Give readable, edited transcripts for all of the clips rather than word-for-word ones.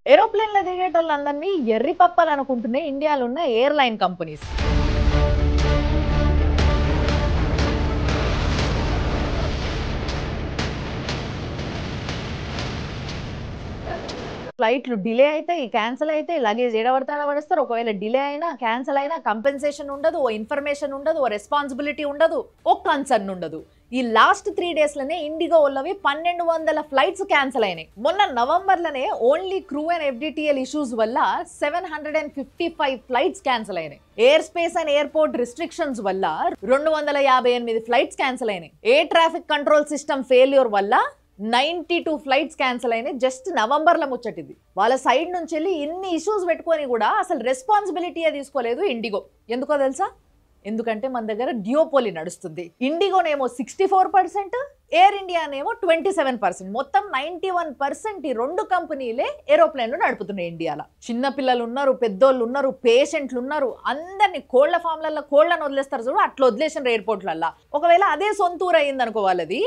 ఏరోప్లేన్‌లో దిగేటోళ్ళందరినీ ఎర్రి పప్పలనుకుంటున్నాయి ఇండియాలో ఉన్న ఎయిర్‌లైన్ కంపెనీస్. ఫ్లైట్‌లు డిలే అయితాయి, క్యాన్సెల్ అయితాయి, లగేజ్ ఏడ పడితే ఆడ పడేస్తారు. ఒకవేళ డిలే అయినా, క్యాన్సెల్ అయినా కంపెన్సేషన్ ఉండదు, ఓ ఇన్ఫర్మేషన్ ఉండదు, ఓ రెస్పాన్సిబిలిటీ ఉండదు, ఓ కన్సర్న్ ఉండదు. ఈ లాస్ట్ 3 డేస్‌లోనే ఇండిగో ఓళ్ళవి 1200 ఫ్లైట్స్ క్యాన్సెల్ అయినాయి. మొన్న నవంబర్‌లోనే only crew and FDTL issues వల్ల 755 ఫ్లైట్స్ క్యాన్సెల్ అయినాయి. Airspace and airport restrictions వల్ల 258 ఫ్లైట్స్ క్యాన్సెల్ అయినాయి. Air traffic control system failure వల్ల 92 ఫ్లైట్స్ క్యాన్సెల్ అయినాయి. జస్ట్ నవంబర్లో ముచ్చటిది. వాళ్ళ సైడ్ నుంచి వెళ్ళి ఇన్ని ఇష్యూస్ పెట్టుకొని కూడా అసలు రెస్పాన్సిబిలిటీయే తీసుకోలేదు ఇండిగో. ఎందుకో తెలుసా? ఎందుకంటే మన దగ్గర డ్యూపోలి నడుస్తుంది. ఇండిగోనేమో 64%, ఎయిర్ ఇండియానేమో 27%. మొత్తం 91% ఈ రెండు కంపెనీలే ఏరోప్లేన్లు నడుపుతున్నాయి ఇండియాలో. చిన్న పిల్లలు ఉన్నారు, పెద్దోళ్ళు ఉన్నారు, పేషెంట్లు ఉన్నారు. అందరినీ కోళ్ల ఫామ్లలో కోళ్లను వదిలేస్తారు చూడు, అట్లా వదిలేసిన ఎయిర్పోర్ట్లల్లో. ఒకవేళ అదే సొంతూరు అయింది అనుకో వాళ్ళది,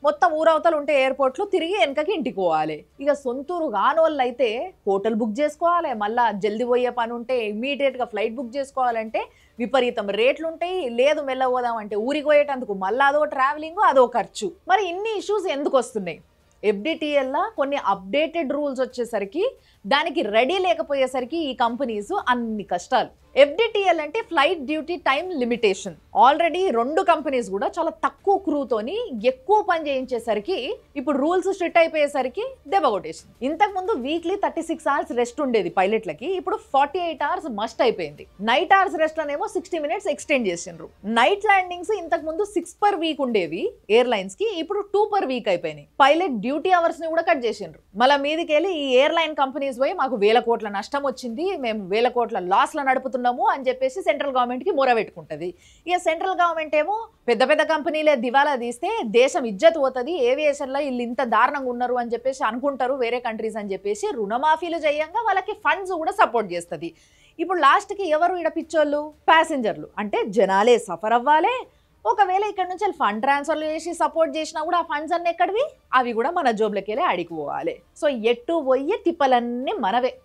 మొత్తం ఊరవతలు ఉంటే ఎయిర్పోర్ట్లు తిరిగి వెనకకి ఇంటికి పోవాలి. ఇక సొంతూరు కాని వాళ్ళు అయితే హోటల్ బుక్ చేసుకోవాలి, మళ్ళీ జల్దీ పోయే పని ఉంటే ఇమీడియట్గా ఫ్లైట్ బుక్ చేసుకోవాలంటే విపరీతం రేట్లు ఉంటాయి. లేదు మెల్లపోదామంటే ఊరికి పోయేటందుకు మళ్ళీ అదో ట్రావెలింగ్, అదో ఖర్చు. మరి ఇన్ని ఇష్యూస్ ఎందుకు వస్తున్నాయి? ఎఫ్‌డిటిఎల్‌లో కొన్ని అప్డేటెడ్ రూల్స్ వచ్చేసరికి దానికి రెడీ లేకపోయేసరికి ఈ కంపెనీస్ అన్ని కష్టాలు. ఎఫ్‌డిటిఎల్ అంటే flight duty time limitation. Already రెండు కంపెనీస్ కూడా చాలా తక్కువ క్రూతోని ఎక్కువ పని చేయించేసరికి ఇప్పుడు రూల్స్ స్ట్రిక్ట్ అయిపోయేసరికి దెబ్బ కొట్టేసింది. ఇంతకుముందు వీక్లీ 36 అవర్స్ రెస్ట్ ఉండేది పైలట్లకి, ఇప్పుడు 48 అవర్స్ మస్ట్ అయిపోయింది. నైట్ అవర్స్ రెస్ట్ లోనేమో 60 మినిట్స్ ఎక్స్టెండ్ చేసిండ్రు. నైట్ ల్యాండింగ్స్ ఇంతకుముందు 6 పర్ వీక్ ఉండేవి ఎయిర్లైన్స్ కి, ఇప్పుడు 2 పర్ వీక్ అయిపోయినాయి. పైలట్ డ్యూటీ అవర్స్ ని కూడా కట్ చేసిండ్రు. మళ్ళీ మీదికి వెళ్ళి ఈ ఎయిర్లైన్ కంపెనీస్ పోయి మాకు 1000 కోట్ల నష్టం వచ్చింది, మేము 1000 కోట్ల లాస్ లో నడుపుతున్నాము అని చెప్పేసి సెంట్రల్ గవర్నమెంట్ కి మొర పెట్టుకుంటది. ఇక సెంట్రల్ గవర్నమెంట్ ఏమో పెద్ద పెద్ద కంపెనీలే దివాలా తీస్తే దేశం ఇజ్జత్ పోతుంది, ఏవియేషన్ లో వీళ్ళు ఇంత దారుణంగా ఉన్నారు అని చెప్పేసి అనుకుంటారు వేరే కంట్రీస్ అని చెప్పేసి రుణమాఫీలు చేయంగా వాళ్ళకి ఫండ్స్ కూడా సపోర్ట్ చేస్తుంది. ఇప్పుడు లాస్ట్ కి ఎవరు ఈడ పిచ్చోళ్ళు? ప్యాసింజర్లు. అంటే జనాలే సఫర్ అవ్వాలి. ఒకవేళ ఇక్కడ నుంచి ఫండ్ ట్రాన్స్ఫర్ చేసి సపోర్ట్ చేసినా కూడా ఆ ఫండ్స్ అన్ని ఎక్కడివి? అవి కూడా మన జోబులకి వెళ్ళి అడిగిపోవాలి. సో ఎట్టు పోయి తిప్పలన్నీ మనవే.